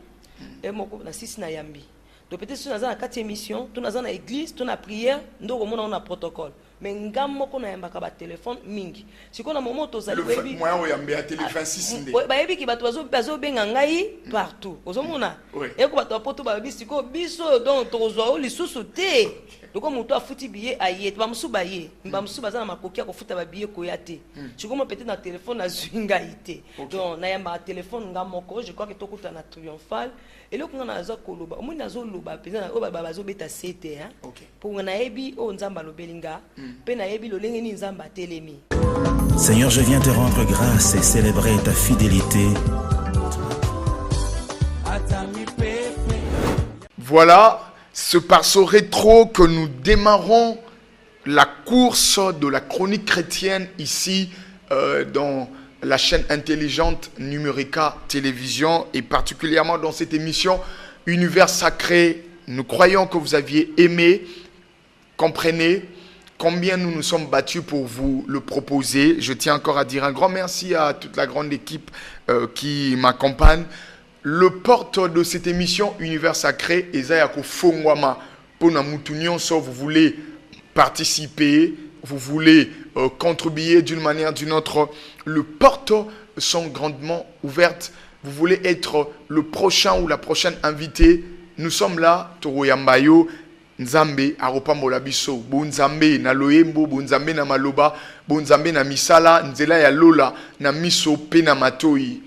et moko na sisi na yambi donc peut-être si on a une 4e émission, on a une église, on a prière, nous on a un protocole. Mais ngam moko na yambaka ba téléphone mingi. Si ko na moment to zali webi. Moi o yambé téléphone 6 ndé. Ba yebi ki bato bazo benga ngai partout. Ozomona. Et ko bato poto ba biso ko biso donc tozwa o lisusu te. Donc mutu afuti billet aye, ba musu ba ye. Ba musu baza na makoki ko futa ba billet ko yate. Si ko mo peut-être na téléphone na zwinga ité. Donc na yamba téléphone ngam moko, je crois que tokuta na triomphal. Et là, on a un koloba, on a un loba, on a un beta CT, pour un aébi ou nzamba lobelinga, pen aébi lo lengeni nzamba telemi. Seigneur, je viens te rendre grâce et célébrer ta fidélité. Voilà, c'est par ce rétro que nous démarrons la course de la chronique chrétienne ici dans la chaîne intelligente Numérica Télévision et particulièrement dans cette émission Univers Sacré. Nous croyons que vous aviez aimé. Comprenez combien nous nous sommes battus pour vous le proposer. Je tiens encore à dire un grand merci à toute la grande équipe qui m'accompagne. Le porte de cette émission Univers Sacré, Ezayako Fongwama, pour vous voulez participer, vous voulez contribuer d'une manière ou d'une autre, les portes sont grandement ouvertes. Vous voulez être le prochain ou la prochaine invitée, nous sommes là, Toroyambayo, Nzambe, Aropambola Biso, Bonzambe, na Loembo, Bonzambe na Maloba, Bonzambe na Misala, Nzela ya Lola, na Miso, Pena Matoi.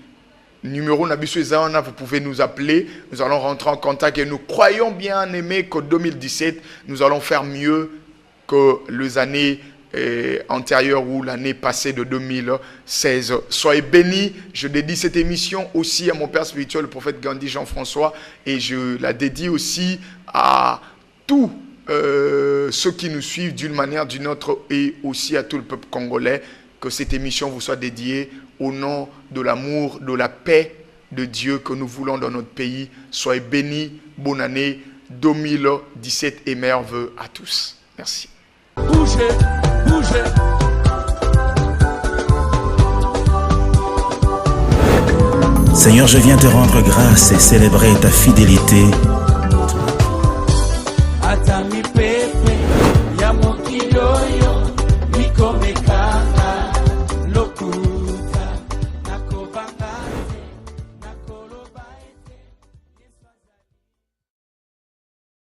Numéro Nabiso Ezawana, vous pouvez nous appeler, nous allons rentrer en contact et nous croyons bien aimé qu'en 2017, nous allons faire mieux que les années antérieures ou l'année passée de 2016. Soyez bénis, je dédie cette émission aussi à mon père spirituel, le prophète Gandhi Jean-François, et je la dédie aussi à tous ceux qui nous suivent d'une manière ou d'une autre et aussi à tout le peuple congolais, que cette émission vous soit dédiée au nom de l'amour, de la paix de Dieu que nous voulons dans notre pays. Soyez bénis, bonne année 2017 et meilleurs vœux à tous. Merci. Bougez, bougez. Seigneur, je viens te rendre grâce et célébrer ta fidélité